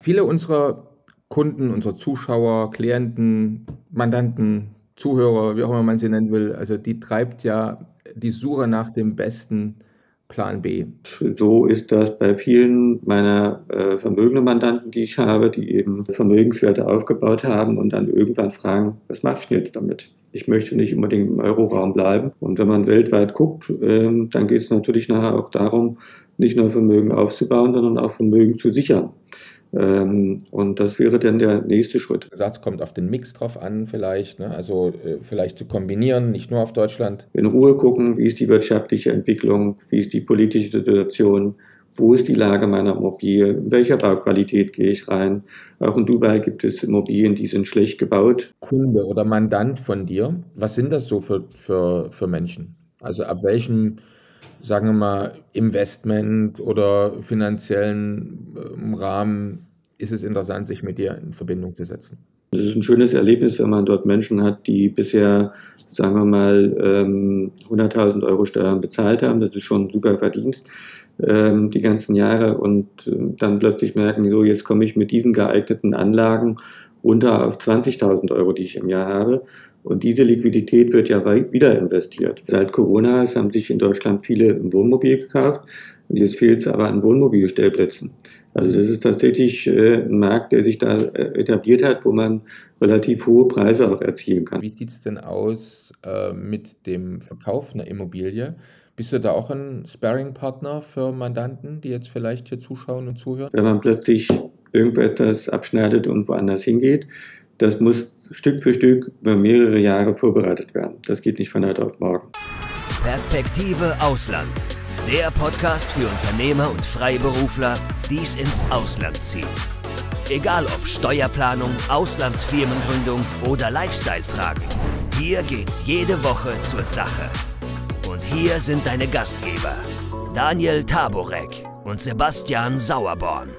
Viele unserer Kunden, unserer Zuschauer, Klienten, Mandanten, Zuhörer, wie auch immer man sie nennen will, also die treibt ja die Suche nach dem besten Plan B. So ist das bei vielen meiner vermögenden Mandanten, die ich habe, die eben Vermögenswerte aufgebaut haben und dann irgendwann fragen, was mache ich denn jetzt damit? Ich möchte nicht unbedingt im Euroraum bleiben. Und wenn man weltweit guckt, dann geht es natürlich nachher auch darum, nicht nur Vermögen aufzubauen, sondern auch Vermögen zu sichern. Und das wäre dann der nächste Schritt. Es kommt auf den Mix drauf an vielleicht, ne? Also vielleicht zu kombinieren, nicht nur auf Deutschland. In Ruhe gucken, wie ist die wirtschaftliche Entwicklung, wie ist die politische Situation, wo ist die Lage meiner Immobilie, in welcher Bauqualität gehe ich rein. Auch in Dubai gibt es Immobilien, die sind schlecht gebaut. Kunde oder Mandant von dir, was sind das so für Menschen? Also ab welchem, sagen wir mal, Investment oder finanziellen Rahmen ist es interessant, sich mit dir in Verbindung zu setzen? Es ist ein schönes Erlebnis, wenn man dort Menschen hat, die bisher, sagen wir mal, 100.000 Euro Steuern bezahlt haben. Das ist schon ein super Verdienst, die ganzen Jahre. Und dann plötzlich merken, so jetzt komme ich mit diesen geeigneten Anlagen runter auf 20.000 Euro, die ich im Jahr habe. Und diese Liquidität wird ja wieder investiert. Seit Corona haben sich in Deutschland viele ein Wohnmobil gekauft. Und jetzt fehlt es aber an Wohnmobilstellplätzen. Also das ist tatsächlich ein Markt, der sich da etabliert hat, wo man relativ hohe Preise auch erzielen kann. Wie sieht es denn aus mit dem Verkauf einer Immobilie? Bist du da auch ein Sparring-Partner für Mandanten, die jetzt vielleicht hier zuschauen und zuhören? Wenn man plötzlich irgendetwas abschneidet und woanders hingeht, das muss Stück für Stück über mehrere Jahre vorbereitet werden. Das geht nicht von heute auf morgen. Perspektive Ausland. Der Podcast für Unternehmer und Freiberufler, die es ins Ausland zieht. Egal ob Steuerplanung, Auslandsfirmengründung oder Lifestyle-Fragen. Hier geht's jede Woche zur Sache. Und hier sind deine Gastgeber, Daniel Taborek und Sebastian Sauerborn.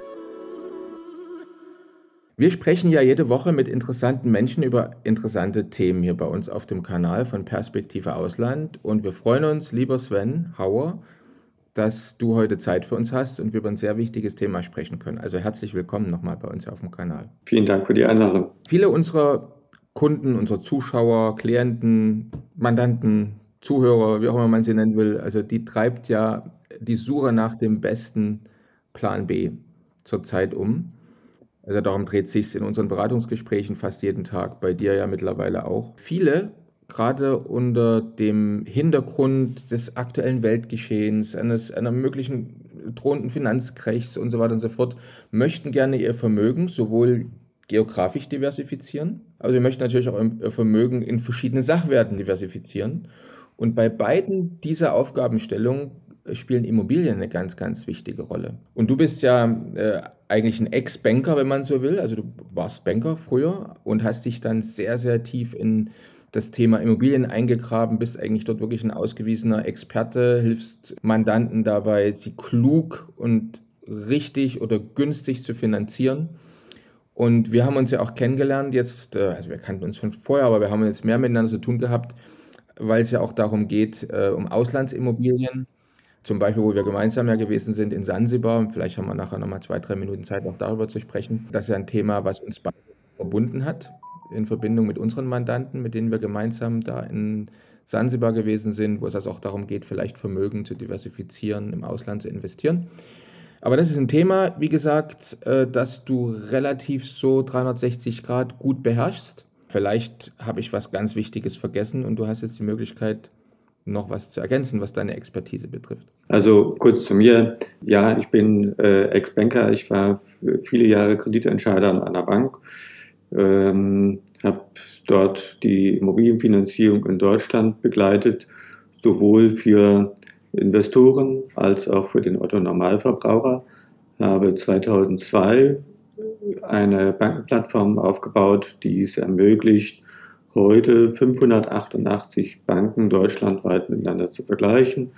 Wir sprechen ja jede Woche mit interessanten Menschen über interessante Themen hier bei uns auf dem Kanal von Perspektive Ausland. Und wir freuen uns, lieber Sven Hauer, dass du heute Zeit für uns hast und wir über ein sehr wichtiges Thema sprechen können. Also herzlich willkommen nochmal bei uns auf dem Kanal. Vielen Dank für die Einladung. Viele unserer Kunden, unserer Zuschauer, Klienten, Mandanten, Zuhörer, wie auch immer man sie nennen will, also die treibt ja die Suche nach dem besten Plan B zurzeit um. Also darum dreht sich es in unseren Beratungsgesprächen fast jeden Tag, bei dir ja mittlerweile auch. Viele, gerade unter dem Hintergrund des aktuellen Weltgeschehens, einer möglichen drohenden Finanzkrachs und so weiter und so fort, möchten gerne ihr Vermögen sowohl geografisch diversifizieren, aber sie möchten natürlich auch ihr Vermögen in verschiedene Sachwerten diversifizieren. Und bei beiden dieser Aufgabenstellungen spielen Immobilien eine ganz, ganz wichtige Rolle. Und du bist ja eigentlich ein Ex-Banker, wenn man so will. Also du warst Banker früher und hast dich dann sehr, sehr tief in das Thema Immobilien eingegraben, bist eigentlich dort wirklich ein ausgewiesener Experte, hilfst Mandanten dabei, sie klug und richtig oder günstig zu finanzieren. Und wir haben uns ja auch kennengelernt jetzt, also wir kannten uns schon vorher, aber wir haben jetzt mehr miteinander zu tun gehabt, weil es ja auch darum geht, um Auslandsimmobilien. Zum Beispiel, wo wir gemeinsam ja gewesen sind in Sansibar. Vielleicht haben wir nachher nochmal 2, 3 Minuten Zeit, auch darüber zu sprechen. Das ist ja ein Thema, was uns beide verbunden hat, in Verbindung mit unseren Mandanten, mit denen wir gemeinsam da in Sansibar gewesen sind, wo es also auch darum geht, vielleicht Vermögen zu diversifizieren, im Ausland zu investieren. Aber das ist ein Thema, wie gesagt, das du relativ so 360 Grad gut beherrschst. Vielleicht habe ich was ganz Wichtiges vergessen und du hast jetzt die Möglichkeit, noch was zu ergänzen, was deine Expertise betrifft. Also kurz zu mir. Ja, ich bin Ex-Banker. Ich war viele Jahre Kreditentscheider an einer Bank. Habe dort die Immobilienfinanzierung in Deutschland begleitet, sowohl für Investoren als auch für den Otto-Normalverbraucher. Habe 2002 eine Bankenplattform aufgebaut, die es ermöglicht, heute 588 Banken deutschlandweit miteinander zu vergleichen,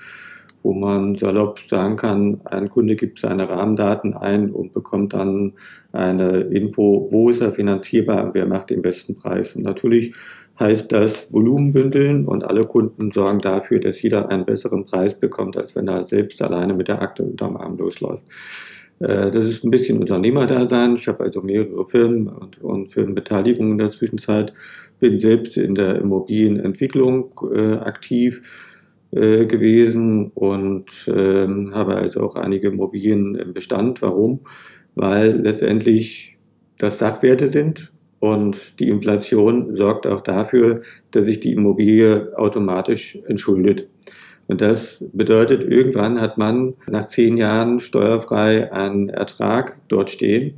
wo man salopp sagen kann, ein Kunde gibt seine Rahmendaten ein und bekommt dann eine Info, wo ist er finanzierbar und wer macht den besten Preis. Und natürlich heißt das Volumen bündeln und alle Kunden sorgen dafür, dass jeder einen besseren Preis bekommt, als wenn er selbst alleine mit der Akte unterm Arm losläuft. Das ist ein bisschen Unternehmerdasein. Ich habe also mehrere Firmen und Firmenbeteiligungen in der Zwischenzeit, bin selbst in der Immobilienentwicklung aktiv gewesen und habe also auch einige Immobilien im Bestand. Warum? Weil letztendlich das Sachwerte sind und die Inflation sorgt auch dafür, dass sich die Immobilie automatisch entschuldet. Und das bedeutet, irgendwann hat man nach 10 Jahren steuerfrei einen Ertrag dort stehen,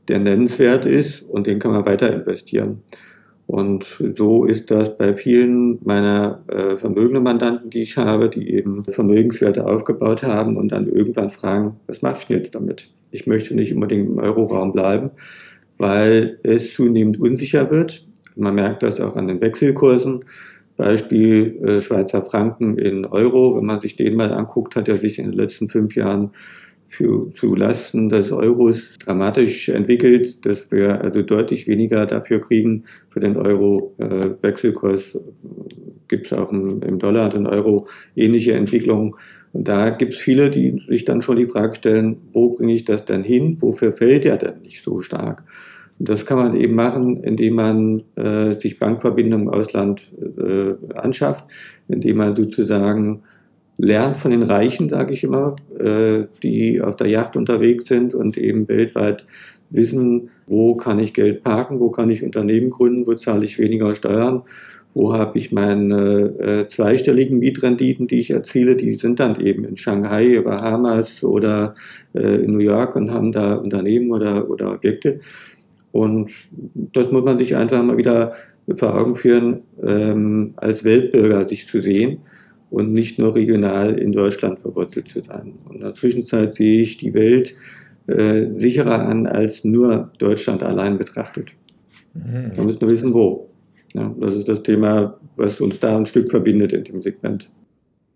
der nennenswert ist und den kann man weiter investieren. Und so ist das bei vielen meiner vermögenden Mandanten, die ich habe, die eben Vermögenswerte aufgebaut haben und dann irgendwann fragen, was mache ich denn jetzt damit? Ich möchte nicht unbedingt im Euroraum bleiben, weil es zunehmend unsicher wird. Man merkt das auch an den Wechselkursen. Beispiel Schweizer Franken in Euro. Wenn man sich den mal anguckt, hat er sich in den letzten 5 Jahren zu Lasten des Euros dramatisch entwickelt, dass wir also deutlich weniger dafür kriegen für den Euro-Wechselkurs. Gibt es auch im Dollar und im Euro ähnliche Entwicklungen. Und da gibt es viele, die sich dann schon die Frage stellen, wo bringe ich das denn hin? Wofür fällt der denn nicht so stark? Und das kann man eben machen, indem man sich Bankverbindungen im Ausland anschafft, indem man sozusagen lernt von den Reichen, sage ich immer, die auf der Yacht unterwegs sind und eben weltweit wissen, wo kann ich Geld parken, wo kann ich Unternehmen gründen, wo zahle ich weniger Steuern, wo habe ich meine zweistelligen Mietrenditen, die ich erziele, die sind dann eben in Shanghai, Bahamas oder in New York und haben da Unternehmen oder Objekte. Und das muss man sich einfach mal wieder vor Augen führen, als Weltbürger sich zu sehen und nicht nur regional in Deutschland verwurzelt zu sein. Und in der Zwischenzeit sehe ich die Welt sicherer an als nur Deutschland allein betrachtet. Da müssen wir wissen, wo. Ja, das ist das Thema, was uns da ein Stück verbindet in dem Segment.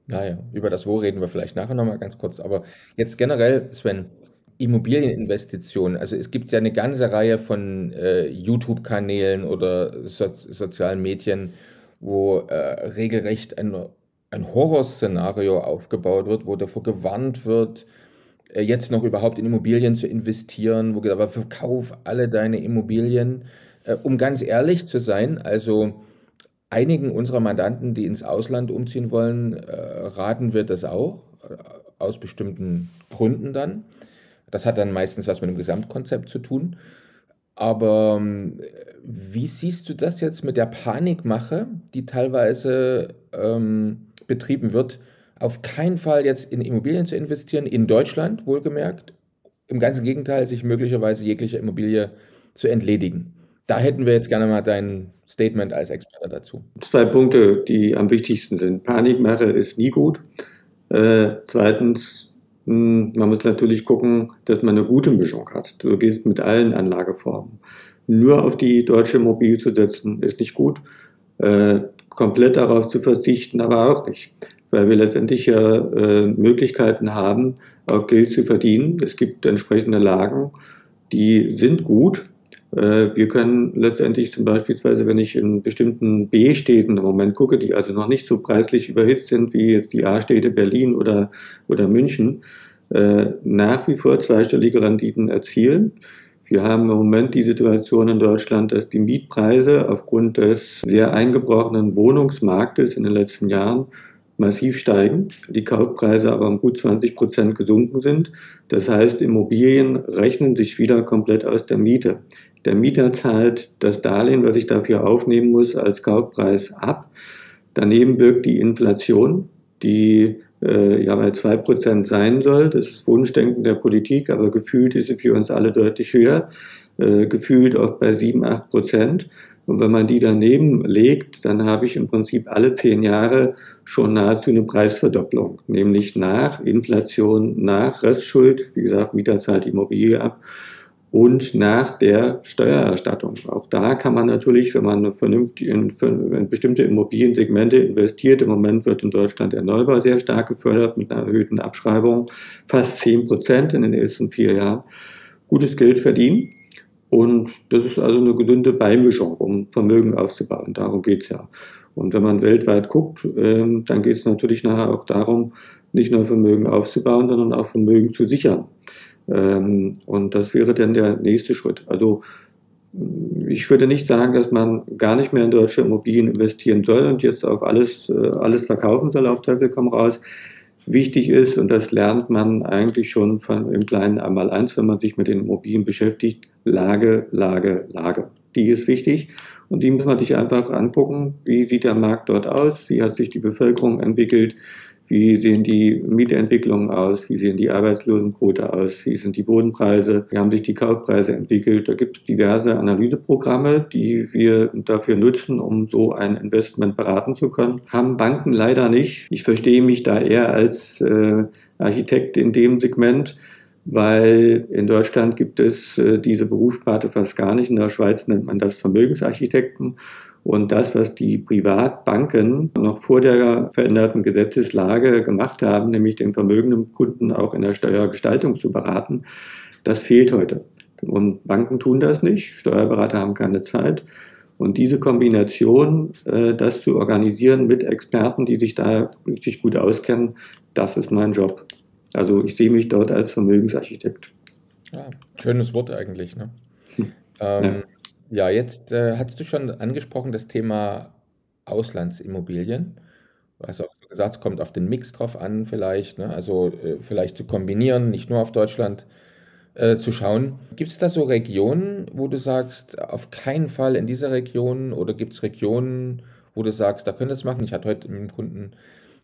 Naja, über das Wo reden wir vielleicht nachher nochmal ganz kurz. Aber jetzt generell, Sven, Immobilieninvestitionen. Also es gibt ja eine ganze Reihe von YouTube-Kanälen oder sozialen Medien, wo regelrecht ein Horrorszenario aufgebaut wird, wo davor gewarnt wird, jetzt noch überhaupt in Immobilien zu investieren, wo gesagt wird, verkauf alle deine Immobilien. Um ganz ehrlich zu sein, also einigen unserer Mandanten, die ins Ausland umziehen wollen, raten wir das auch, aus bestimmten Gründen dann. Das hat dann meistens was mit dem Gesamtkonzept zu tun. Aber wie siehst du das jetzt mit der Panikmache, die teilweise betrieben wird, auf keinen Fall jetzt in Immobilien zu investieren, in Deutschland wohlgemerkt, im ganzen Gegenteil, sich möglicherweise jeglicher Immobilie zu entledigen? Da hätten wir jetzt gerne mal dein Statement als Experte dazu. 2 Punkte, die am wichtigsten sind. Panikmache ist nie gut. Zweitens, man muss natürlich gucken, dass man eine gute Mischung hat. Du gehst mit allen Anlageformen. Nur auf die deutsche Immobilie zu setzen, ist nicht gut. Komplett darauf zu verzichten, aber auch nicht. Weil wir letztendlich ja Möglichkeiten haben, auch Geld zu verdienen. Es gibt entsprechende Lagen, die sind gut. Wir können letztendlich zum Beispiel, wenn ich in bestimmten B-Städten im Moment gucke, die also noch nicht so preislich überhitzt sind wie jetzt die A-Städte Berlin oder München, nach wie vor zweistellige Renditen erzielen. Wir haben im Moment die Situation in Deutschland, dass die Mietpreise aufgrund des sehr eingebrochenen Wohnungsmarktes in den letzten Jahren massiv steigen, die Kaufpreise aber um gut 20% gesunken sind. Das heißt, Immobilien rechnen sich wieder komplett aus der Miete. Der Mieter zahlt das Darlehen, was ich dafür aufnehmen muss, als Kaufpreis ab. Daneben birgt die Inflation, die ja bei 2% sein soll. Das ist Wunschdenken der Politik, aber gefühlt ist sie für uns alle deutlich höher. Gefühlt auch bei 7-8%. Und wenn man die daneben legt, dann habe ich im Prinzip alle 10 Jahre schon nahezu eine Preisverdopplung, nämlich nach Inflation, nach Restschuld, wie gesagt, Mieter zahlt die Immobilie ab, und nach der Steuererstattung. Auch da kann man natürlich, wenn man vernünftig in bestimmte Immobiliensegmente investiert, im Moment wird in Deutschland der Neubau sehr stark gefördert mit einer erhöhten Abschreibung, fast 10% in den ersten 4 Jahren, gutes Geld verdienen. Und das ist also eine gesunde Beimischung, um Vermögen aufzubauen. Darum geht es ja. Und wenn man weltweit guckt, dann geht es natürlich nachher auch darum, nicht nur Vermögen aufzubauen, sondern auch Vermögen zu sichern. Und das wäre dann der nächste Schritt. Also ich würde nicht sagen, dass man gar nicht mehr in deutsche Immobilien investieren soll und jetzt auf alles verkaufen soll, auf Teufel komm raus. Wichtig ist, und das lernt man eigentlich schon im kleinen Einmaleins, wenn man sich mit den Immobilien beschäftigt, Lage, Lage, Lage. Die ist wichtig und die muss man sich einfach angucken. Wie sieht der Markt dort aus? Wie hat sich die Bevölkerung entwickelt? Wie sehen die Mietentwicklungen aus? Wie sehen die Arbeitslosenquote aus? Wie sind die Bodenpreise? Wie haben sich die Kaufpreise entwickelt? Da gibt es diverse Analyseprogramme, die wir dafür nutzen, um so ein Investment beraten zu können. Haben Banken leider nicht. Ich verstehe mich da eher als Architekt in dem Segment, weil in Deutschland gibt es diese Berufssparte fast gar nicht. In der Schweiz nennt man das Vermögensarchitekten. Und das, was die Privatbanken noch vor der veränderten Gesetzeslage gemacht haben, nämlich den vermögenden Kunden auch in der Steuergestaltung zu beraten, das fehlt heute. Und Banken tun das nicht, Steuerberater haben keine Zeit. Und diese Kombination, das zu organisieren mit Experten, die sich da richtig gut auskennen, das ist mein Job. Also ich sehe mich dort als Vermögensarchitekt. Ja, schönes Wort eigentlich, ne? Ja, jetzt hast du schon angesprochen, das Thema Auslandsimmobilien. Du hast auch so gesagt, es kommt auf den Mix drauf an, vielleicht, ne? Also vielleicht zu kombinieren, nicht nur auf Deutschland zu schauen. Gibt es da so Regionen, wo du sagst, auf keinen Fall in dieser Region, oder gibt es Regionen, wo du sagst, da könntest du es machen? Ich hatte heute mit einem Kunden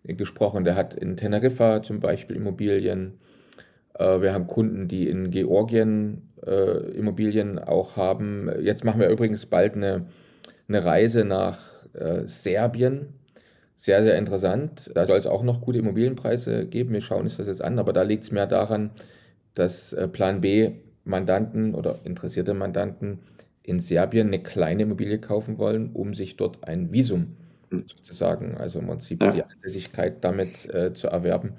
gesprochen, der hat in Teneriffa zum Beispiel Immobilien. Wir haben Kunden, die in Georgien Immobilien auch haben. Jetzt machen wir übrigens bald eine Reise nach Serbien. Sehr, sehr interessant. Da soll es auch noch gute Immobilienpreise geben. Wir schauen uns das jetzt an, aber da liegt es mehr daran, dass Plan B Mandanten oder interessierte Mandanten in Serbien eine kleine Immobilie kaufen wollen, um sich dort ein Visum sozusagen, also im Prinzip die Ansässigkeit damit zu erwerben.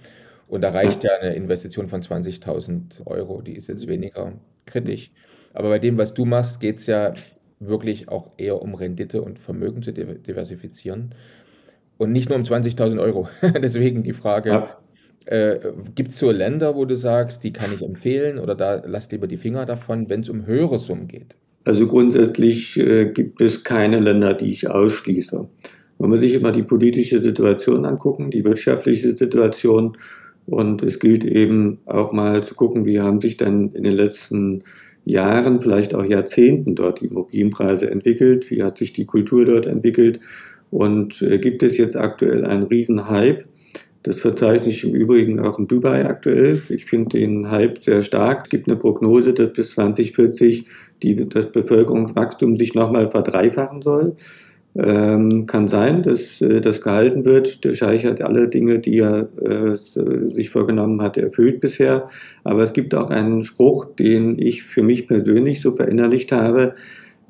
Und da reicht ja eine Investition von 20.000 Euro, die ist jetzt weniger kritisch. Aber bei dem, was du machst, geht es ja wirklich auch eher um Rendite und Vermögen zu diversifizieren und nicht nur um 20.000 Euro. Deswegen die Frage, gibt es so Länder, wo du sagst, die kann ich empfehlen, oder da lass lieber die Finger davon, wenn es um höhere Summen geht? Also grundsätzlich gibt es keine Länder, die ich ausschließe. Man muss sich immer die politische Situation angucken, die wirtschaftliche Situation. Und es gilt eben auch mal zu gucken, wie haben sich dann in den letzten Jahren, vielleicht auch Jahrzehnten dort die Immobilienpreise entwickelt, wie hat sich die Kultur dort entwickelt und gibt es jetzt aktuell einen Riesenhype. Das verzeichne ich im Übrigen auch in Dubai aktuell. Ich finde den Hype sehr stark. Es gibt eine Prognose, dass bis 2040 das Bevölkerungswachstum sich nochmal verdreifachen soll. Kann sein, dass das gehalten wird. Der Scheich hat alle Dinge, die er sich vorgenommen hat, erfüllt bisher. Aber es gibt auch einen Spruch, den ich für mich persönlich so verinnerlicht habe.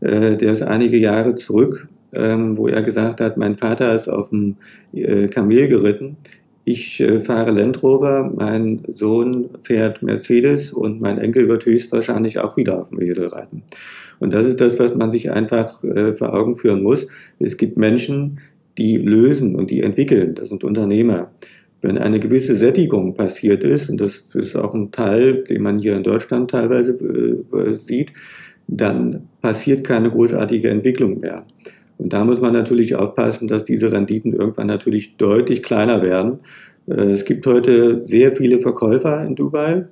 Der ist einige Jahre zurück, wo er gesagt hat, mein Vater ist auf dem Kamel geritten. Ich fahre Land Rover, mein Sohn fährt Mercedes und mein Enkel wird höchstwahrscheinlich auch wieder auf dem Esel reiten. Und das ist das, was man sich einfach vor Augen führen muss. Es gibt Menschen, die lösen und die entwickeln. Das sind Unternehmer. Wenn eine gewisse Sättigung passiert ist, und das ist auch ein Teil, den man hier in Deutschland teilweise sieht, dann passiert keine großartige Entwicklung mehr. Und da muss man natürlich aufpassen, dass diese Renditen irgendwann natürlich deutlich kleiner werden. Es gibt heute sehr viele Verkäufer in Dubai.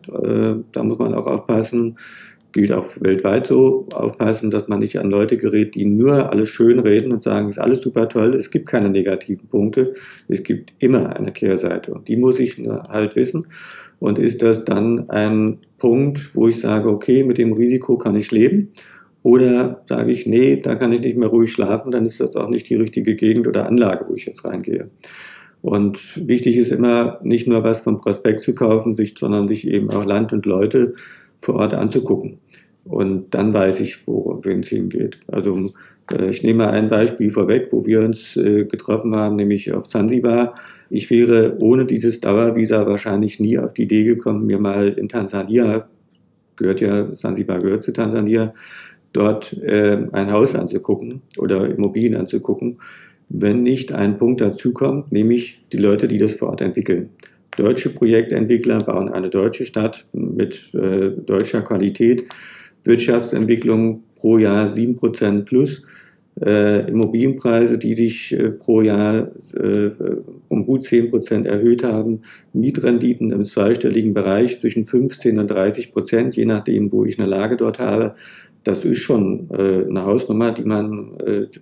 Da muss man auch aufpassen, gilt auch weltweit so, aufpassen, dass man nicht an Leute gerät, die nur alles schön reden und sagen, ist alles super toll. Es gibt keine negativen Punkte. Es gibt immer eine Kehrseite. Und die muss ich halt wissen. Und ist das dann ein Punkt, wo ich sage, okay, mit dem Risiko kann ich leben? Oder sage ich, nee, da kann ich nicht mehr ruhig schlafen, dann ist das auch nicht die richtige Gegend oder Anlage, wo ich jetzt reingehe. Und wichtig ist immer, nicht nur was vom Prospekt zu kaufen, sondern sich eben auch Land und Leute vor Ort anzugucken. Und dann weiß ich, wohin es hingeht. Also ich nehme mal ein Beispiel vorweg, wo wir uns getroffen haben, nämlich auf Sansibar. Ich wäre ohne dieses Dauervisa wahrscheinlich nie auf die Idee gekommen, mir mal in Tansania, Sansibar gehört zu Tansania, dort ein Haus anzugucken oder Immobilien anzugucken, wenn nicht ein Punkt dazukommt, nämlich die Leute, die das vor Ort entwickeln. deutsche Projektentwickler bauen eine deutsche Stadt mit deutscher Qualität, Wirtschaftsentwicklung pro Jahr 7% plus, Immobilienpreise, die sich pro Jahr um gut 10% erhöht haben, Mietrenditen im zweistelligen Bereich zwischen 15 und 30%, je nachdem, wo ich eine Lage dort habe. Das ist schon eine Hausnummer, die man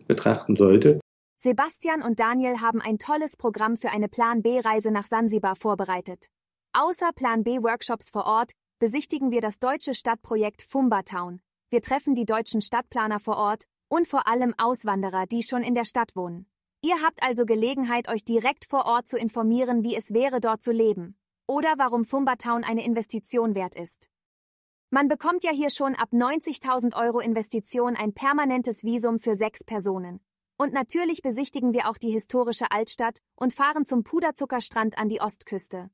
betrachten sollte. Sebastian und Daniel haben ein tolles Programm für eine Plan-B-Reise nach Sansibar vorbereitet. Außer Plan-B-Workshops vor Ort besichtigen wir das deutsche Stadtprojekt Fumba Town. Wir treffen die deutschen Stadtplaner vor Ort und vor allem Auswanderer, die schon in der Stadt wohnen. Ihr habt also Gelegenheit, euch direkt vor Ort zu informieren, wie es wäre, dort zu leben. Oder warum Fumba Town eine Investition wert ist. Man bekommt ja hier schon ab 90.000 € Investition ein permanentes Visum für 6 Personen. Und natürlich besichtigen wir auch die historische Altstadt und fahren zum Puderzuckerstrand an die Ostküste.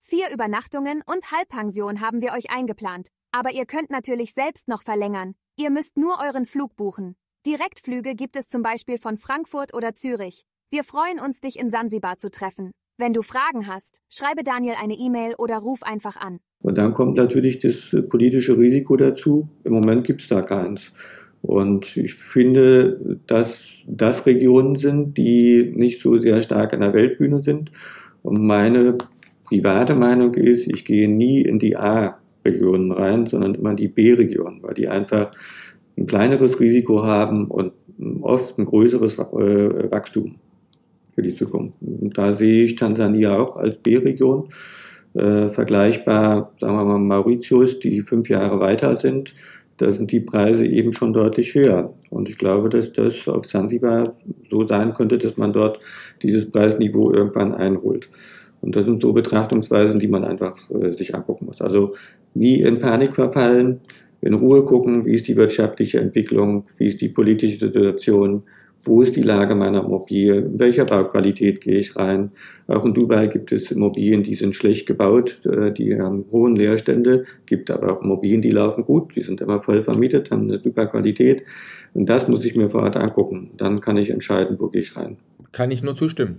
4 Übernachtungen und Halbpension haben wir euch eingeplant, aber ihr könnt natürlich selbst noch verlängern. Ihr müsst nur euren Flug buchen. Direktflüge gibt es zum Beispiel von Frankfurt oder Zürich. Wir freuen uns, dich in Sansibar zu treffen. Wenn du Fragen hast, schreibe Daniel eine E-Mail oder ruf einfach an. Und dann kommt natürlich das politische Risiko dazu. Im Moment gibt es da keins. Und ich finde, dass das Regionen sind, die nicht so sehr stark an der Weltbühne sind. Und meine private Meinung ist, ich gehe nie in die A-Regionen rein, sondern immer in die B-Regionen, weil die einfach ein kleineres Risiko haben und oft ein größeres Wachstum für die Zukunft. Und da sehe ich Tansania auch als B-Region, vergleichbar, sagen wir mal, Mauritius, die 5 Jahre weiter sind. Da sind die Preise eben schon deutlich höher. Und ich glaube, dass das auf Sansibar so sein könnte, dass man dort dieses Preisniveau irgendwann einholt. Und das sind so Betrachtungsweisen, die man einfach sich angucken muss. Also nie in Panik verfallen, in Ruhe gucken, wie ist die wirtschaftliche Entwicklung, wie ist die politische Situation, wo ist die Lage meiner Immobilie, in welcher Bauqualität gehe ich rein. Auch in Dubai gibt es Immobilien, die sind schlecht gebaut, die haben hohen Leerstände, gibt aber auch Immobilien, die laufen gut, die sind immer voll vermietet, haben eine super Qualität. Und das muss ich mir vor Ort angucken. Dann kann ich entscheiden, wo gehe ich rein. Kann ich nur zustimmen,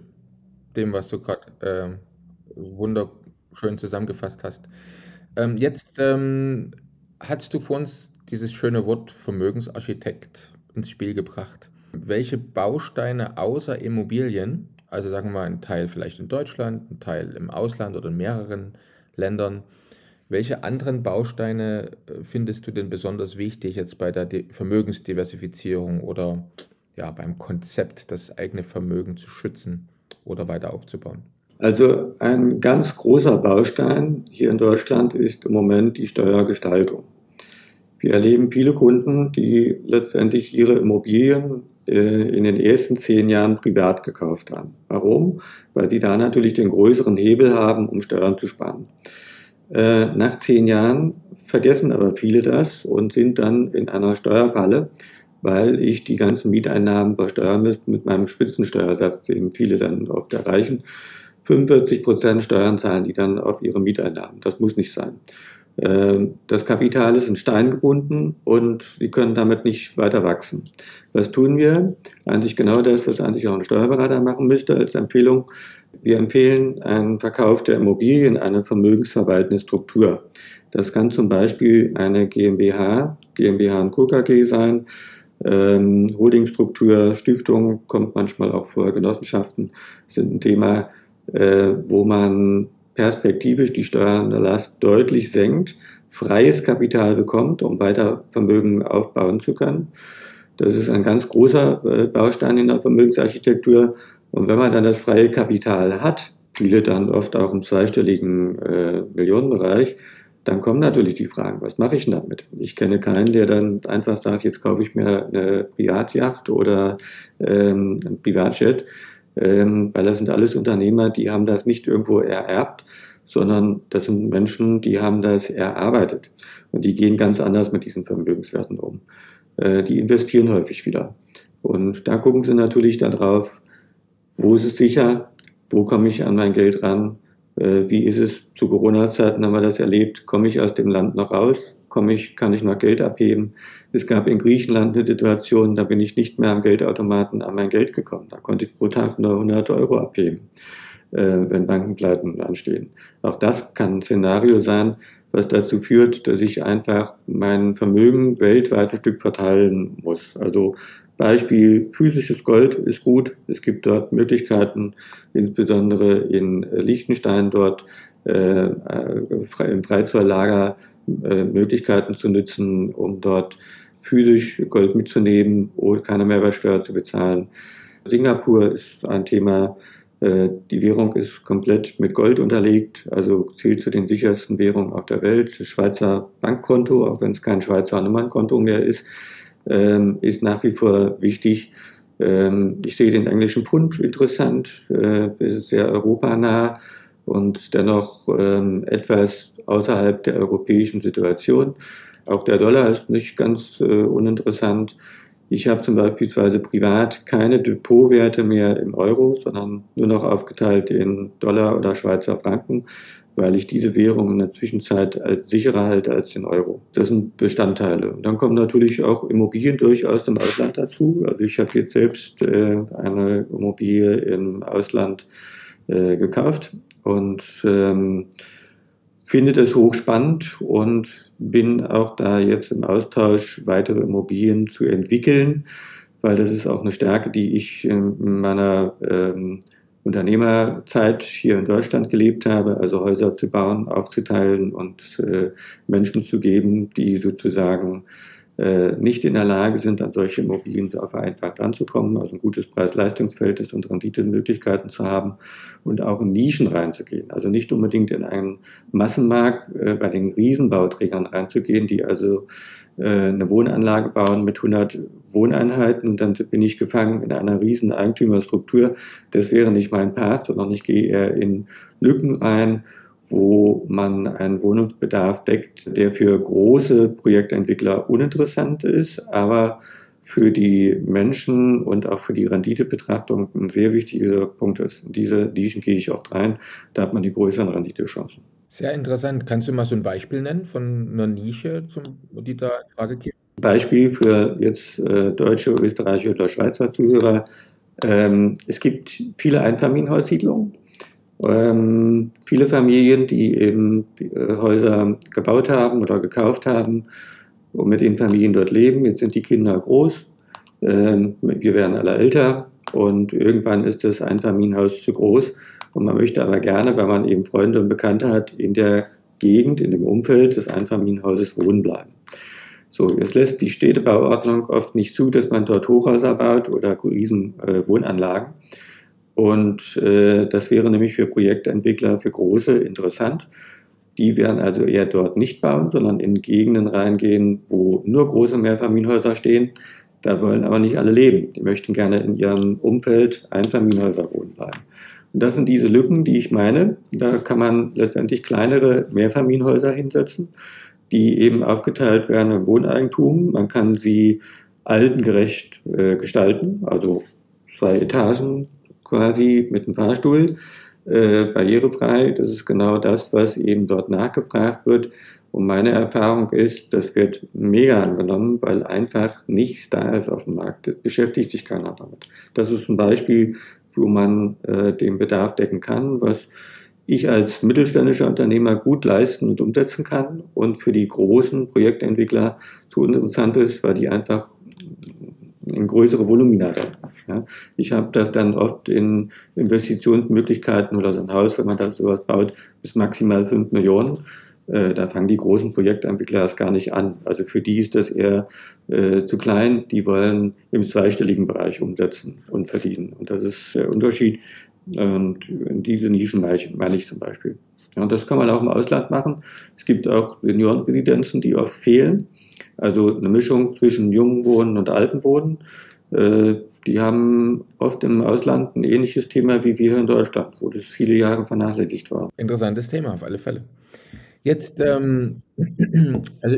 dem, was du gerade wunderschön zusammengefasst hast. Jetzt hast du vor uns dieses schöne Wort Vermögensarchitekt ins Spiel gebracht. Welche Bausteine außer Immobilien, also sagen wir mal ein Teil vielleicht in Deutschland, ein Teil im Ausland oder in mehreren Ländern, welche anderen Bausteine findest du denn besonders wichtig jetzt bei der Vermögensdiversifizierung oder ja, beim Konzept, das eigene Vermögen zu schützen oder weiter aufzubauen? Also ein ganz großer Baustein hier in Deutschland ist im Moment die Steuergestaltung. Wir erleben viele Kunden, die letztendlich ihre Immobilien in den ersten 10 Jahren privat gekauft haben. Warum? Weil sie da natürlich den größeren Hebel haben, um Steuern zu sparen. Nach 10 Jahren vergessen aber viele das und sind dann in einer Steuerfalle, weil ich die ganzen Mieteinnahmen versteuern muss mit meinem Spitzensteuersatz, den viele dann oft erreichen. 45% Steuern zahlen die dann auf ihre Mieteinnahmen. Das muss nicht sein. Das Kapital ist in Stein gebunden und sie können damit nicht weiter wachsen. Was tun wir? Eigentlich genau das, was eigentlich auch ein Steuerberater machen müsste als Empfehlung. Wir empfehlen einen Verkauf der Immobilie in eine vermögensverwaltende Struktur. Das kann zum Beispiel eine GmbH und Co. KG sein, Holdingstruktur, Stiftung, kommt manchmal auch vor, Genossenschaften sind ein Thema, wo man perspektivisch die Steuerlast deutlich senkt, freies Kapital bekommt, um weiter Vermögen aufbauen zu können. Das ist ein ganz großer Baustein in der Vermögensarchitektur. Und wenn man dann das freie Kapital hat, viele dann oft auch im zweistelligen Millionenbereich, dann kommen natürlich die Fragen, was mache ich denn damit? Ich kenne keinen, der dann einfach sagt, jetzt kaufe ich mir eine Privatyacht oder ein Privatjet, weil das sind alles Unternehmer, die haben das nicht irgendwo ererbt, sondern das sind Menschen, die haben das erarbeitet und die gehen ganz anders mit diesen Vermögenswerten um. Die investieren häufig wieder und da gucken sie natürlich darauf, wo ist es sicher, wo komme ich an mein Geld ran, wie ist es, zu Corona-Zeiten haben wir das erlebt, komme ich aus dem Land noch raus, kann ich noch Geld abheben. Es gab in Griechenland eine Situation, da bin ich nicht mehr am Geldautomaten an mein Geld gekommen. Da konnte ich pro Tag nur 100 € abheben. wenn Bankenpleiten anstehen. Auch das kann ein Szenario sein, was dazu führt, dass ich einfach mein Vermögen weltweit ein Stück verteilen muss. Also Beispiel physisches Gold ist gut. Es gibt dort Möglichkeiten, insbesondere in Liechtenstein dort im Freizoll-Lager Möglichkeiten zu nutzen, um dort physisch Gold mitzunehmen, ohne keine Mehrwertsteuer zu bezahlen. Singapur ist ein Thema. Die Währung ist komplett mit Gold unterlegt, also zählt zu den sichersten Währungen auf der Welt. Das Schweizer Bankkonto, auch wenn es kein Schweizer Nummernkonto mehr ist nach wie vor wichtig. Ich sehe den englischen Pfund interessant, ist sehr europanah und dennoch etwas außerhalb der europäischen Situation. Auch der Dollar ist nicht ganz uninteressant. Ich habe zum Beispiel privat keine Depotwerte mehr im Euro, sondern nur noch aufgeteilt in Dollar oder Schweizer Franken, weil ich diese Währung in der Zwischenzeit als sicherer halte als den Euro. Das sind Bestandteile. Und dann kommen natürlich auch Immobilien durchaus im Ausland dazu. Also ich habe jetzt selbst eine Immobilie im Ausland gekauft und finde das hochspannend und bin auch da jetzt im Austausch, weitere Immobilien zu entwickeln, weil das ist auch eine Stärke, die ich in meiner Unternehmerzeit hier in Deutschland gelebt habe, also Häuser zu bauen, aufzuteilen und Menschen zu geben, die sozusagen nicht in der Lage sind, an solche Immobilien so vereinfacht ranzukommen, also ein gutes Preis-Leistungs-Verhältnis und Renditemöglichkeiten zu haben und auch in Nischen reinzugehen. Also nicht unbedingt in einen Massenmarkt bei den Riesenbauträgern reinzugehen, die also eine Wohnanlage bauen mit 100 Wohneinheiten und dann bin ich gefangen in einer riesen Eigentümerstruktur. Das wäre nicht mein Part, sondern ich gehe eher in Lücken rein, wo man einen Wohnungsbedarf deckt, der für große Projektentwickler uninteressant ist, aber für die Menschen und auch für die Renditebetrachtung ein sehr wichtiger Punkt ist. In diese Nischen gehe ich oft rein, da hat man die größeren Renditechancen. Sehr interessant. Kannst du mal so ein Beispiel nennen von einer Nische, die da in Frage kommt? Beispiel für jetzt deutsche, österreichische oder Schweizer Zuhörer. Es gibt viele Einfamilienhaussiedlungen. Viele Familien, die eben Häuser gebaut haben oder gekauft haben und mit den Familien dort leben. Jetzt sind die Kinder groß, wir werden alle älter und irgendwann ist das Einfamilienhaus zu groß und man möchte aber gerne, weil man eben Freunde und Bekannte hat, in der Gegend, in dem Umfeld des Einfamilienhauses wohnen bleiben. So, jetzt lässt die Städtebauordnung oft nicht zu, dass man dort Hochhäuser baut oder riesen Wohnanlagen. Und das wäre nämlich für Projektentwickler, für Große interessant. Die werden also eher dort nicht bauen, sondern in Gegenden reingehen, wo nur große Mehrfamilienhäuser stehen. Da wollen aber nicht alle leben. Die möchten gerne in ihrem Umfeld Einfamilienhäuser wohnen bleiben. Und das sind diese Lücken, die ich meine. Da kann man letztendlich kleinere Mehrfamilienhäuser hinsetzen, die eben aufgeteilt werden im Wohneigentum. Man kann sie altengerecht gestalten, also 2 Etagen, quasi mit dem Fahrstuhl, barrierefrei. Das ist genau das, was eben dort nachgefragt wird. Und meine Erfahrung ist, das wird mega angenommen, weil einfach nichts da ist auf dem Markt. Das beschäftigt sich keiner damit. Das ist ein Beispiel, wo man den Bedarf decken kann, was ich als mittelständischer Unternehmer gut leisten und umsetzen kann und für die großen Projektentwickler zu interessant ist, weil die einfach in größere Volumina haben. Ja. Ich habe das dann oft in Investitionsmöglichkeiten oder so ein Haus, wenn man da sowas baut, bis maximal 5 Millionen. Da fangen die großen Projektentwickler erst gar nicht an. Also für die ist das eher zu klein. Die wollen im zweistelligen Bereich umsetzen und verdienen. Und das ist der Unterschied. Und in diese Nischen meine ich zum Beispiel. Ja, und das kann man auch im Ausland machen. Es gibt auch Seniorenresidenzen, die oft fehlen. Also eine Mischung zwischen jungen Wohnen und alten Wohnen. Die haben oft im Ausland ein ähnliches Thema wie wir hier in Deutschland, wo das viele Jahre vernachlässigt war. Interessantes Thema, auf alle Fälle. Jetzt, also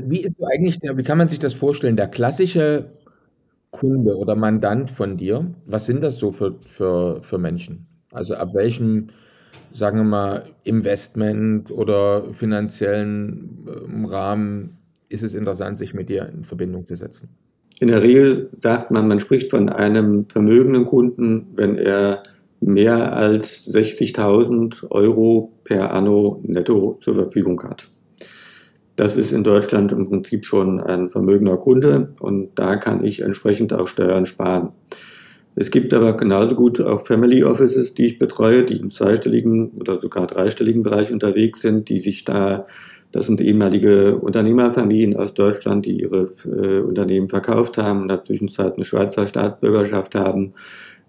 wie kann man sich das vorstellen, der klassische Kunde oder Mandant von dir, was sind das so für Menschen? Also ab welchem, sagen wir mal, Investment oder finanziellen Rahmen ist es interessant, sich mit dir in Verbindung zu setzen? In der Regel sagt man, man spricht von einem vermögenden Kunden, wenn er mehr als 60.000 Euro per anno netto zur Verfügung hat. Das ist in Deutschland im Prinzip schon ein vermögender Kunde und da kann ich entsprechend auch Steuern sparen. Es gibt aber genauso gut auch Family Offices, die ich betreue, die im zweistelligen oder sogar dreistelligen Bereich unterwegs sind, die sich das sind ehemalige Unternehmerfamilien aus Deutschland, die ihre Unternehmen verkauft haben, in der Zwischenzeit eine Schweizer Staatsbürgerschaft haben,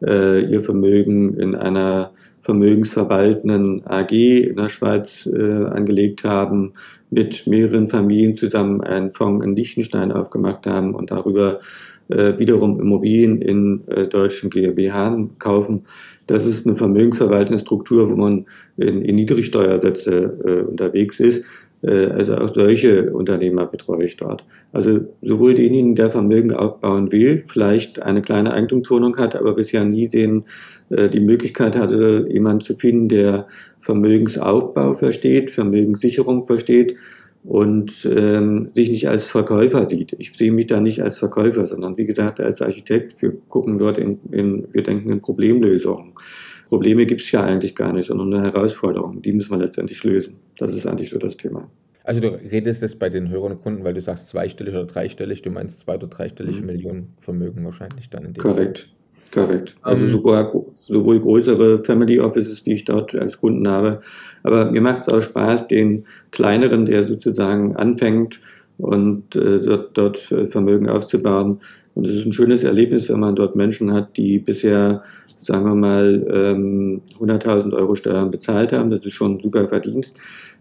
ihr Vermögen in einer vermögensverwaltenden AG in der Schweiz angelegt haben, mit mehreren Familien zusammen einen Fonds in Liechtenstein aufgemacht haben und darüber wiederum Immobilien in deutschen GmbH kaufen. Das ist eine vermögensverwaltende Struktur, wo man in Niedrigsteuersätze unterwegs ist. Also auch solche Unternehmer betreue ich dort. Also sowohl denjenigen, der Vermögen aufbauen will, vielleicht eine kleine Eigentumswohnung hat, aber bisher nie die Möglichkeit hatte, jemanden zu finden, der Vermögensaufbau versteht, Vermögenssicherung versteht und sich nicht als Verkäufer sieht. Ich sehe mich da nicht als Verkäufer, sondern wie gesagt als Architekt. Wir gucken dort wir denken in Problemlösungen. Probleme gibt es ja eigentlich gar nicht, sondern eine Herausforderung. Die müssen wir letztendlich lösen. Das ist eigentlich so das Thema. Also du redest jetzt bei den Hörern und Kunden, weil du sagst zweistellig oder dreistellig, du meinst zwei- oder dreistellige Millionen Vermögen wahrscheinlich dann in dem Korrekt. Also sowohl größere Family Offices, die ich dort als Kunden habe, aber mir macht es auch Spaß, den kleineren, der sozusagen anfängt und dort Vermögen aufzubauen. Und es ist ein schönes Erlebnis, wenn man dort Menschen hat, die bisher, sagen wir mal, 100.000 Euro Steuern bezahlt haben. Das ist schon ein super Verdienst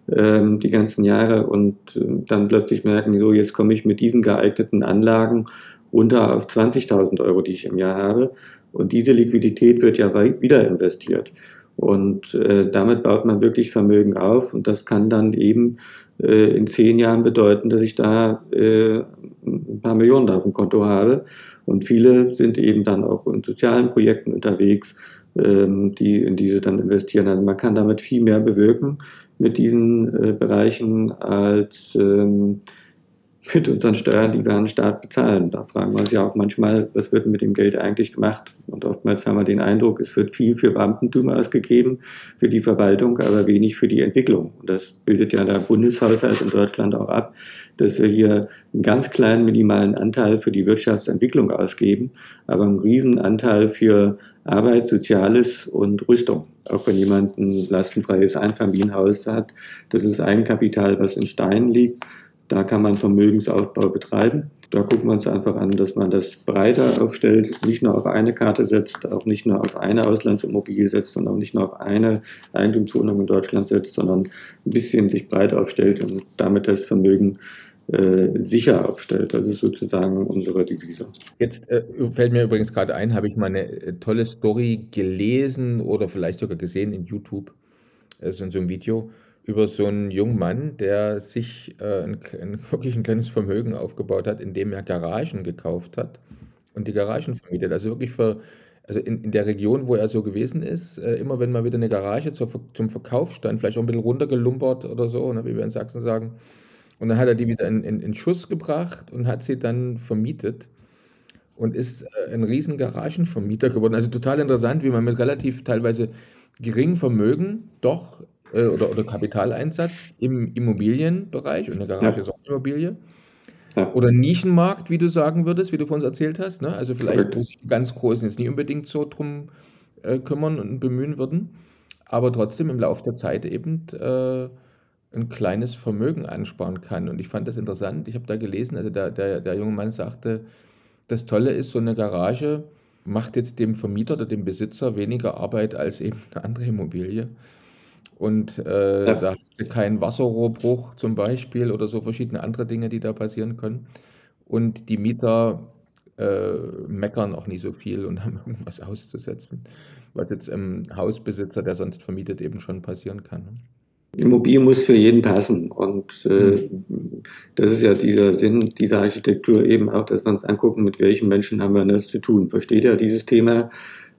die ganzen Jahre und dann plötzlich merken, so jetzt komme ich mit diesen geeigneten Anlagen runter auf 20.000 Euro, die ich im Jahr habe. Und diese Liquidität wird ja wieder investiert. Und damit baut man wirklich Vermögen auf. Und das kann dann eben in 10 Jahren bedeuten, dass ich da ein paar Millionen auf dem Konto habe. Und viele sind eben dann auch in sozialen Projekten unterwegs, die in diese dann investieren. Also man kann damit viel mehr bewirken mit diesen Bereichen als mit unseren Steuern, die wir an den Staat bezahlen. Da fragen wir uns ja auch manchmal, was wird mit dem Geld eigentlich gemacht? Und oftmals haben wir den Eindruck, es wird viel für Beamtentum ausgegeben, für die Verwaltung, aber wenig für die Entwicklung. Und das bildet ja der Bundeshaushalt in Deutschland auch ab, dass wir hier einen ganz kleinen, minimalen Anteil für die Wirtschaftsentwicklung ausgeben, aber einen riesen Anteil für Arbeit, Soziales und Rüstung. Auch wenn jemand ein lastenfreies Einfamilienhaus hat, das ist Eigenkapital, was in Steinen liegt. Da kann man Vermögensaufbau betreiben. Da gucken wir uns einfach an, dass man das breiter aufstellt, nicht nur auf eine Karte setzt, auch nicht nur auf eine Auslandsimmobilie setzt und auch nicht nur auf eine Eigentumswohnung in Deutschland setzt, sondern ein bisschen sich breit aufstellt und damit das Vermögen sicher aufstellt. Das ist sozusagen unsere Devise. Jetzt fällt mir übrigens gerade ein, habe ich mal eine tolle Story gelesen oder vielleicht sogar gesehen in YouTube, also in so einem Video, über so einen jungen Mann, der sich wirklich ein kleines Vermögen aufgebaut hat, indem er Garagen gekauft hat und die Garagen vermietet. Also wirklich also in der Region, wo er so gewesen ist, immer wenn mal wieder eine Garage zum Verkauf stand, vielleicht auch ein bisschen runtergelumpert oder so, ne, wie wir in Sachsen sagen. Und dann hat er die wieder in Schuss gebracht und hat sie dann vermietet und ist ein riesen Garagenvermieter geworden. Also total interessant, wie man mit relativ teilweise geringem Vermögen doch oder Kapitaleinsatz im Immobilienbereich, und eine Garage ist auch eine Immobilie, oder Nischenmarkt, wie du sagen würdest, wie du von uns erzählt hast, ne? Also vielleicht, wo sich die ganz Großen jetzt nie unbedingt so drum kümmern und bemühen würden, aber trotzdem im Laufe der Zeit eben ein kleines Vermögen ansparen kann. Und ich fand das interessant. Ich habe da gelesen, also der junge Mann sagte, das Tolle ist, so eine Garage macht jetzt dem Vermieter oder dem Besitzer weniger Arbeit als eben eine andere Immobilie. Und da hast du keinen Wasserrohrbruch zum Beispiel oder so verschiedene andere Dinge, die da passieren können. Und die Mieter meckern auch nicht so viel und haben irgendwas auszusetzen, was jetzt im Hausbesitzer, der sonst vermietet, eben schon passieren kann. Ne? Immobilie muss für jeden passen und das ist ja dieser Sinn dieser Architektur eben auch, dass wir uns angucken, mit welchen Menschen haben wir das zu tun. Versteht er dieses Thema,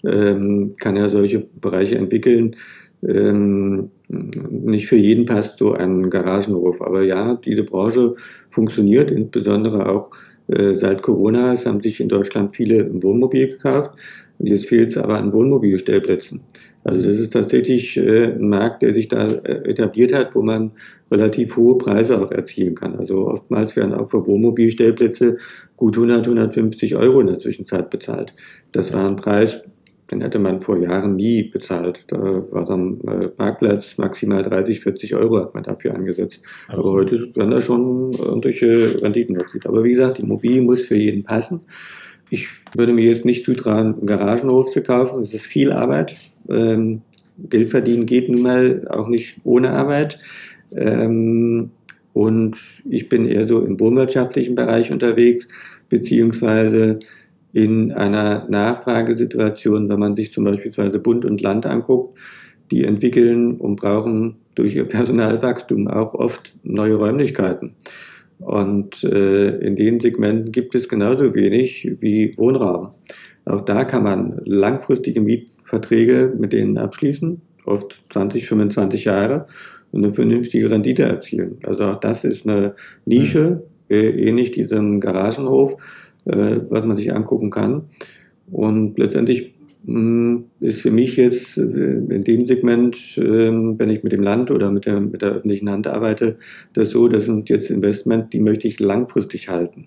kann er solche Bereiche entwickeln. Nicht für jeden passt so ein Garagenhof, aber ja, diese Branche funktioniert insbesondere auch Seit Corona haben sich in Deutschland viele ein Wohnmobil gekauft und jetzt fehlt es aber an Wohnmobilstellplätzen. Also das ist tatsächlich ein Markt, der sich da etabliert hat, wo man relativ hohe Preise auch erzielen kann. Also oftmals werden auch für Wohnmobilstellplätze gut 100, 150 Euro in der Zwischenzeit bezahlt. Das war ein Preis, den hätte man vor Jahren nie bezahlt. Da war dann Parkplatz maximal 30, 40 Euro hat man dafür angesetzt. Aber heute werden da schon ordentliche Renditen erzielt. Aber wie gesagt, die Immobilie muss für jeden passen. Ich würde mir jetzt nicht zutrauen, einen Garagenhof zu kaufen. Das ist viel Arbeit. Geld verdienen geht nun mal auch nicht ohne Arbeit. Und ich bin eher so im wohnwirtschaftlichen Bereich unterwegs, beziehungsweise in einer Nachfragesituation, wenn man sich zum Beispiel Bund und Land anguckt, die entwickeln und brauchen durch ihr Personalwachstum auch oft neue Räumlichkeiten. Und in den Segmenten gibt es genauso wenig wie Wohnraum. Auch da kann man langfristige Mietverträge mit denen abschließen, oft 20, 25 Jahre, und eine vernünftige Rendite erzielen. Also auch das ist eine Nische, ähnlich diesem Garagenhof, was man sich angucken kann. Und letztendlich ist für mich jetzt in dem Segment, wenn ich mit dem Land oder mit der öffentlichen Hand arbeite, das so, das sind jetzt Investments, die möchte ich langfristig halten.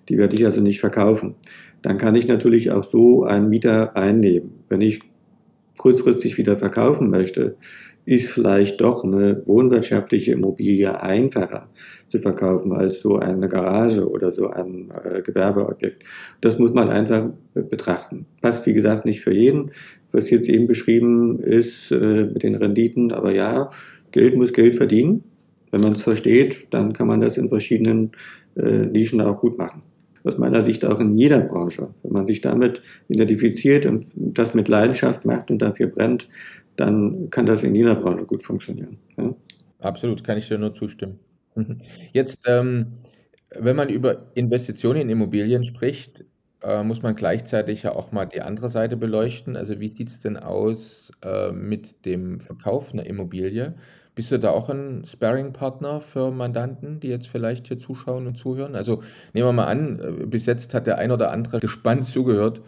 Die werde ich also nicht verkaufen. Dann kann ich natürlich auch so einen Mieter einnehmen. Wenn ich kurzfristig wieder verkaufen möchte, ist vielleicht doch eine wohnwirtschaftliche Immobilie einfacher zu verkaufen als so eine Garage oder so ein Gewerbeobjekt. Das muss man einfach betrachten. Passt, wie gesagt, nicht für jeden, was jetzt eben beschrieben ist mit den Renditen. Aber ja, Geld muss Geld verdienen. Wenn man es versteht, dann kann man das in verschiedenen Nischen auch gut machen. Aus meiner Sicht auch in jeder Branche. Wenn man sich damit identifiziert und das mit Leidenschaft macht und dafür brennt, dann kann das in jeder Branche gut funktionieren. Ja? Absolut, kann ich dir nur zustimmen. Jetzt, wenn man über Investitionen in Immobilien spricht, muss man gleichzeitig ja auch mal die andere Seite beleuchten. Also wie sieht es denn aus mit dem Verkauf einer Immobilie? Bist du da auch ein Sparring-Partner für Mandanten, die jetzt vielleicht hier zuschauen und zuhören? Also nehmen wir mal an, bis jetzt hat der ein oder andere gespannt zugehört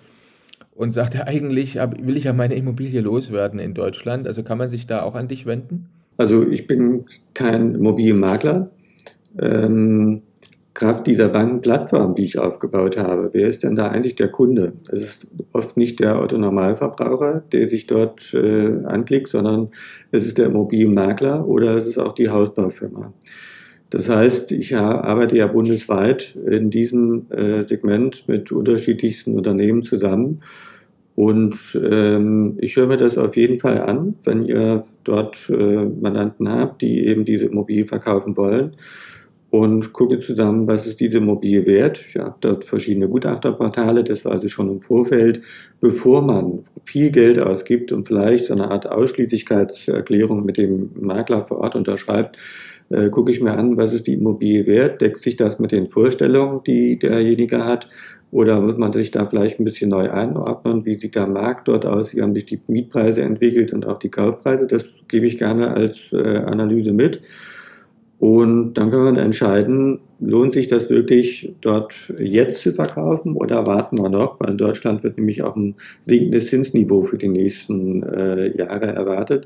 und sagte, eigentlich will ich ja meine Immobilie loswerden in Deutschland. Also kann man sich da auch an dich wenden? Also ich bin kein Immobilienmakler. Kraft dieser Bankenplattform, die ich aufgebaut habe, wer ist denn da eigentlich der Kunde? Es ist oft nicht der Otto-Normalverbraucher, der sich dort anklickt, sondern es ist der Immobilienmakler oder es ist auch die Hausbaufirma. Das heißt, ich arbeite ja bundesweit in diesem Segment mit unterschiedlichsten Unternehmen zusammen. Und ich höre mir das auf jeden Fall an, wenn ihr dort Mandanten habt, die eben diese Immobilie verkaufen wollen. Und gucke zusammen, was ist diese Immobilie wert. Ich habe dort verschiedene Gutachterportale, das war also schon im Vorfeld, bevor man viel Geld ausgibt und vielleicht so eine Art Ausschließlichkeitserklärung mit dem Makler vor Ort unterschreibt, gucke ich mir an, was ist die Immobilie wert, deckt sich das mit den Vorstellungen, die derjenige hat, oder muss man sich da vielleicht ein bisschen neu einordnen, wie sieht der Markt dort aus, wie haben sich die Mietpreise entwickelt und auch die Kaufpreise, das gebe ich gerne als Analyse mit. Und dann kann man entscheiden, lohnt sich das wirklich dort jetzt zu verkaufen oder warten wir noch, weil in Deutschland wird nämlich auch ein sinkendes Zinsniveau für die nächsten Jahre erwartet.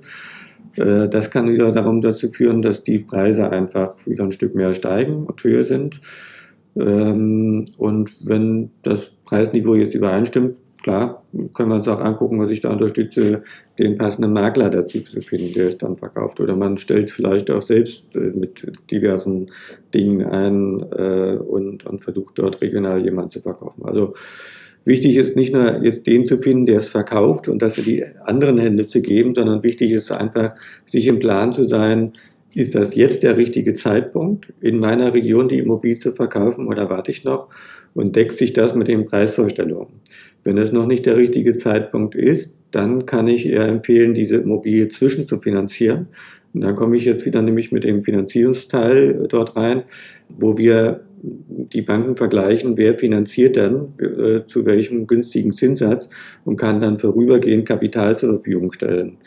Das kann wieder dazu führen, dass die Preise einfach wieder ein Stück mehr steigen und höher sind. Und wenn das Preisniveau jetzt übereinstimmt, klar, können wir uns auch angucken, was ich da unterstütze, den passenden Makler dazu zu finden, der es dann verkauft. Oder man stellt es vielleicht auch selbst mit diversen Dingen ein und versucht dort regional jemanden zu verkaufen. Also wichtig ist nicht nur jetzt den zu finden, der es verkauft und das in die anderen Hände zu geben, sondern wichtig ist einfach, sich im Plan zu sein, ist das jetzt der richtige Zeitpunkt, in meiner Region die Immobilie zu verkaufen oder warte ich noch und deckt sich das mit den Preisvorstellungen? Wenn es noch nicht der richtige Zeitpunkt ist, dann kann ich eher empfehlen, diese Immobilie zwischenzufinanzieren. Und dann komme ich jetzt wieder nämlich mit dem Finanzierungsteil dort rein, wo wir die Banken vergleichen, wer finanziert dann zu welchem günstigen Zinssatz und kann dann vorübergehend Kapital zur Verfügung stellen.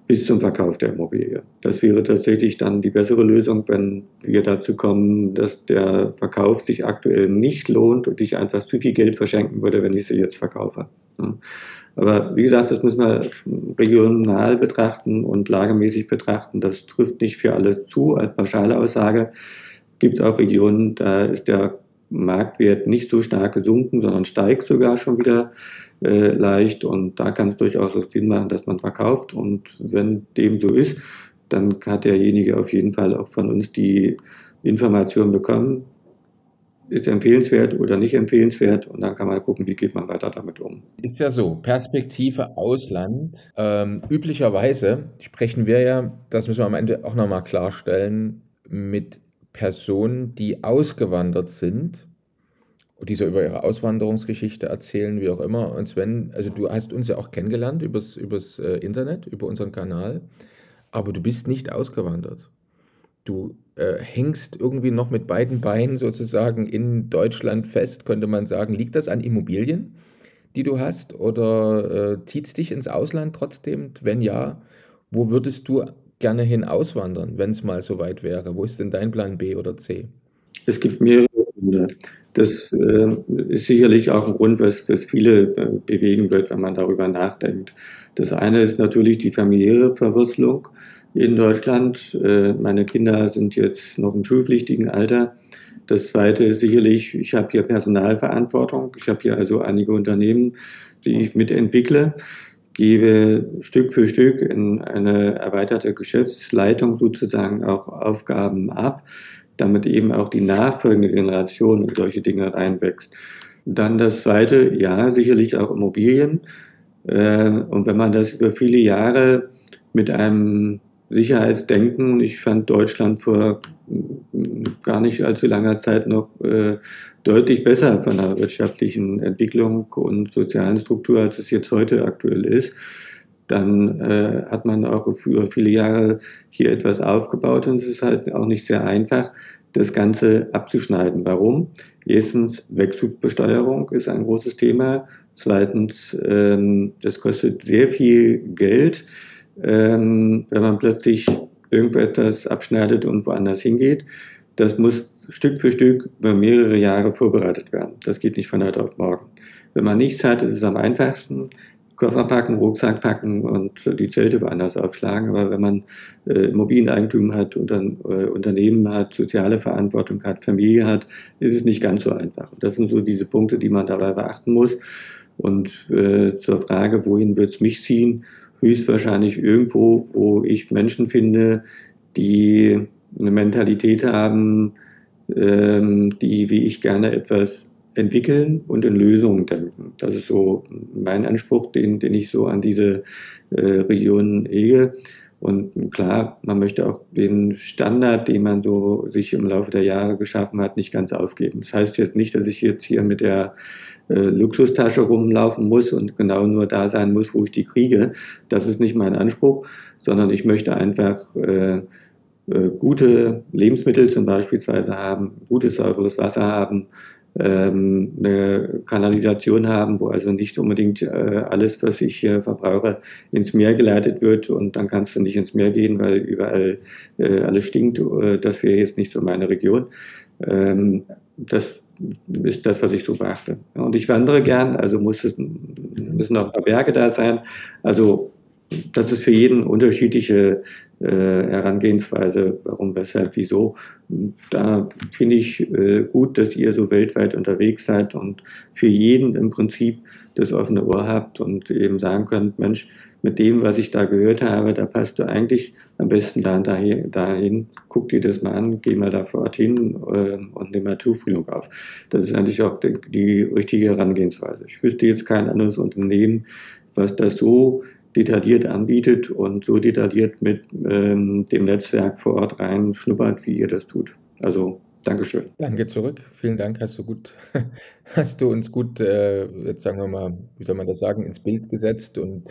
bis zum Verkauf der Immobilie. Das wäre tatsächlich dann die bessere Lösung, wenn wir dazu kommen, dass der Verkauf sich aktuell nicht lohnt und ich einfach zu viel Geld verschenken würde, wenn ich sie jetzt verkaufe. Aber wie gesagt, das müssen wir regional betrachten und lagemäßig betrachten. Das trifft nicht für alle zu als pauschale Aussage. Es gibt auch Regionen, da ist der Marktwert nicht so stark gesunken, sondern steigt sogar schon wieder leicht, und da kann es durchaus Sinn machen, dass man verkauft, und wenn dem so ist, dann hat derjenige auf jeden Fall auch von uns die Information bekommen, ist empfehlenswert oder nicht empfehlenswert, und dann kann man gucken, wie geht man weiter damit um. Ist ja so, Perspektive Ausland. Üblicherweise sprechen wir ja, das müssen wir am Ende auch nochmal klarstellen, mit Personen, die ausgewandert sind, die so über ihre Auswanderungsgeschichte erzählen, wie auch immer. Und Sven, also du hast uns ja auch kennengelernt übers Internet, über unseren Kanal, aber du bist nicht ausgewandert. Du hängst irgendwie noch mit beiden Beinen sozusagen in Deutschland fest, könnte man sagen. Liegt das an Immobilien, die du hast, oder zieht es dich ins Ausland trotzdem? Wenn ja, wo würdest du gerne hin auswandern, wenn es mal so weit wäre? Wo ist denn dein Plan B oder C? Es gibt mehrere Gründe. Das ist sicherlich auch ein Grund, was viele bewegen wird, wenn man darüber nachdenkt. Das eine ist natürlich die familiäre Verwurzelung in Deutschland. Meine Kinder sind jetzt noch im schulpflichtigen Alter. Das zweite ist sicherlich, ich habe hier Personalverantwortung. Ich habe hier also einige Unternehmen, die ich mitentwickle, gebe Stück für Stück in eine erweiterte Geschäftsleitung sozusagen auch Aufgaben ab, damit eben auch die nachfolgende Generation in solche Dinge reinwächst. Dann das zweite, ja, sicherlich auch Immobilien. Und wenn man das über viele Jahre mit einem Sicherheitsdenken, ich fand Deutschland vor gar nicht allzu langer Zeit noch deutlich besser von der wirtschaftlichen Entwicklung und sozialen Struktur, als es jetzt heute aktuell ist, dann hat man auch für viele Jahre hier etwas aufgebaut, und es ist halt auch nicht sehr einfach, das Ganze abzuschneiden. Warum? Erstens, Wegzugbesteuerung ist ein großes Thema. Zweitens, das kostet sehr viel Geld, wenn man plötzlich irgendetwas abschneidet und woanders hingeht. Das muss Stück für Stück über mehrere Jahre vorbereitet werden. Das geht nicht von heute auf morgen. Wenn man nichts hat, ist es am einfachsten. Koffer packen, Rucksack packen und die Zelte woanders aufschlagen. Aber wenn man Immobilieneigentum hat und dann Unternehmen hat, soziale Verantwortung hat, Familie hat, ist es nicht ganz so einfach. Und das sind so diese Punkte, die man dabei beachten muss. Und zur Frage, wohin wird es mich ziehen? Höchstwahrscheinlich irgendwo, wo ich Menschen finde, die eine Mentalität haben, die wie ich gerne etwas entwickeln und in Lösungen denken. Das ist so mein Anspruch, den ich so an diese Region hege. Und klar, man möchte auch den Standard, den man so sich im Laufe der Jahre geschaffen hat, nicht ganz aufgeben. Das heißt jetzt nicht, dass ich jetzt hier mit der Luxustasche rumlaufen muss und genau nur da sein muss, wo ich die kriege. Das ist nicht mein Anspruch, sondern ich möchte einfach gute Lebensmittel zum Beispiel haben, gutes, sauberes Wasser haben, eine Kanalisation haben, wo also nicht unbedingt alles, was ich hier verbrauche, ins Meer geleitet wird, und dann kannst du nicht ins Meer gehen, weil überall alles stinkt. Das wäre jetzt nicht so meine Region. Das ist das, was ich so beachte. Und ich wandere gern, also müssen auch ein paar Berge da sein. Also das ist für jeden unterschiedliche Herangehensweise, warum, weshalb, wieso. Da finde ich gut, dass ihr so weltweit unterwegs seid und für jeden im Prinzip das offene Ohr habt und eben sagen könnt, Mensch, mit dem, was ich da gehört habe, da passt du eigentlich am besten dahin, guck dir das mal an, geh mal da vor Ort hin und nimm mal Tuchfühlung auf. Das ist eigentlich auch die richtige Herangehensweise. Ich wüsste jetzt kein anderes Unternehmen, was das so detailliert anbietet und so detailliert mit dem Netzwerk vor Ort rein schnuppert, wie ihr das tut. Also, Dankeschön. Danke zurück. Vielen Dank, hast du uns gut, jetzt sagen wir mal, wie soll man das sagen, ins Bild gesetzt, und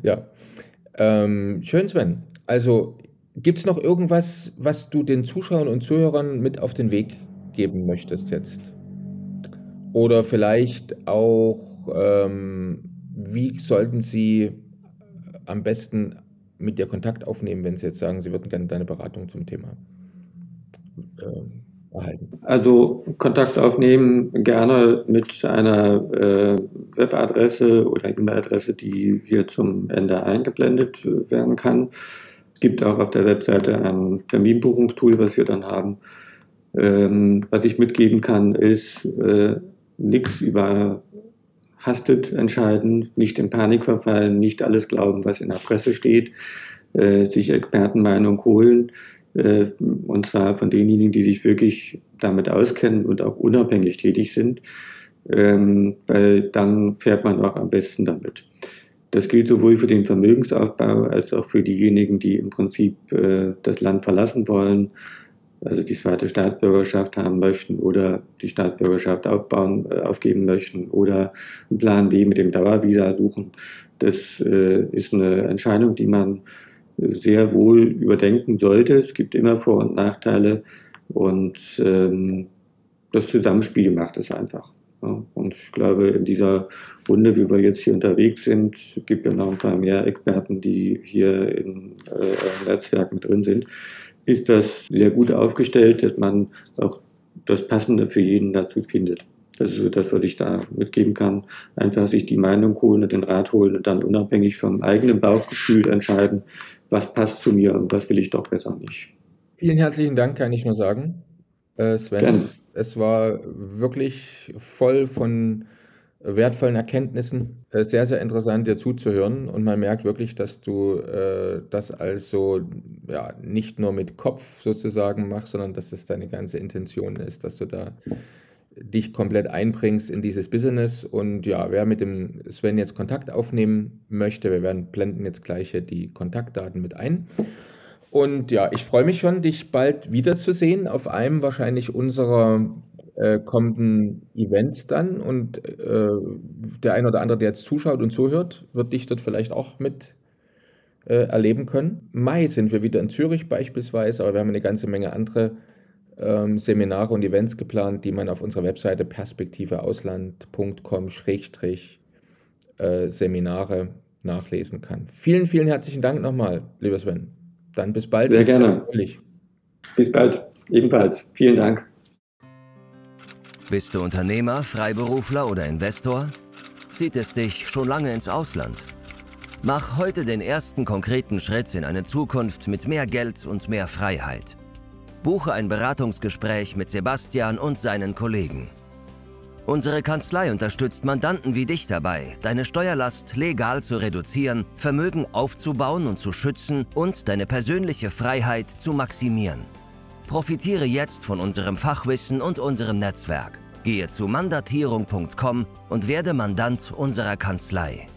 ja. Schön, Sven. Also, gibt es noch irgendwas, was du den Zuschauern und Zuhörern mit auf den Weg geben möchtest jetzt? Oder vielleicht auch, wie sollten sie am besten mit dir Kontakt aufnehmen, wenn sie jetzt sagen, sie würden gerne deine Beratung zum Thema erhalten? Also Kontakt aufnehmen gerne mit einer Webadresse oder E-Mail-Adresse, die hier zum Ende eingeblendet werden kann. Es gibt auch auf der Webseite ein Terminbuchungstool, was wir dann haben. Was ich mitgeben kann, ist nichts überhastet entscheiden, nicht in Panik verfallen, nicht alles glauben, was in der Presse steht, sich Expertenmeinung holen, und zwar von denjenigen, die sich wirklich damit auskennen und auch unabhängig tätig sind, weil dann fährt man auch am besten damit. Das gilt sowohl für den Vermögensaufbau als auch für diejenigen, die im Prinzip das Land verlassen wollen, also die zweite Staatsbürgerschaft haben möchten oder die Staatsbürgerschaft aufgeben möchten oder einen Plan B mit dem Dauervisa suchen. Das ist eine Entscheidung, die man sehr wohl überdenken sollte. Es gibt immer Vor- und Nachteile und das Zusammenspiel macht es einfach. Ja. Und ich glaube, in dieser Runde, wie wir jetzt hier unterwegs sind, gibt es ja noch ein paar mehr Experten, die hier in eurem Netzwerk mit drin sind, ist das sehr gut aufgestellt, dass man auch das Passende für jeden dazu findet. Das ist so das, was ich da mitgeben kann. Einfach sich die Meinung holen und den Rat holen und dann unabhängig vom eigenen Bauchgefühl entscheiden, was passt zu mir und was will ich doch besser nicht. Vielen herzlichen Dank, kann ich nur sagen, Sven. Gerne. Es war wirklich voll von wertvollen Erkenntnissen. Sehr, sehr interessant, dir zuzuhören. Und man merkt wirklich, dass du das also ja, nicht nur mit Kopf sozusagen machst, sondern dass es deine ganze Intention ist, dass du da dich komplett einbringst in dieses Business. Und ja, wer mit dem Sven jetzt Kontakt aufnehmen möchte, blenden jetzt gleich hier die Kontaktdaten mit ein. Und ja, ich freue mich schon, dich bald wiederzusehen auf einem wahrscheinlich unserer kommenden Events dann. Und der ein oder andere, der jetzt zuschaut und zuhört, wird dich dort vielleicht auch mit erleben können. Mai sind wir wieder in Zürich beispielsweise, aber wir haben eine ganze Menge andere Seminare und Events geplant, die man auf unserer Webseite perspektiveausland.com/Seminare nachlesen kann. Vielen, vielen herzlichen Dank nochmal, lieber Sven. Dann bis bald. Sehr gerne. Bis bald. Ebenfalls. Vielen Dank. Bist du Unternehmer, Freiberufler oder Investor? Zieht es dich schon lange ins Ausland? Mach heute den ersten konkreten Schritt in eine Zukunft mit mehr Geld und mehr Freiheit. Buche ein Beratungsgespräch mit Sebastian und seinen Kollegen. Unsere Kanzlei unterstützt Mandanten wie dich dabei, deine Steuerlast legal zu reduzieren, Vermögen aufzubauen und zu schützen und deine persönliche Freiheit zu maximieren. Profitiere jetzt von unserem Fachwissen und unserem Netzwerk. Gehe zu mandatierung.com und werde Mandant unserer Kanzlei.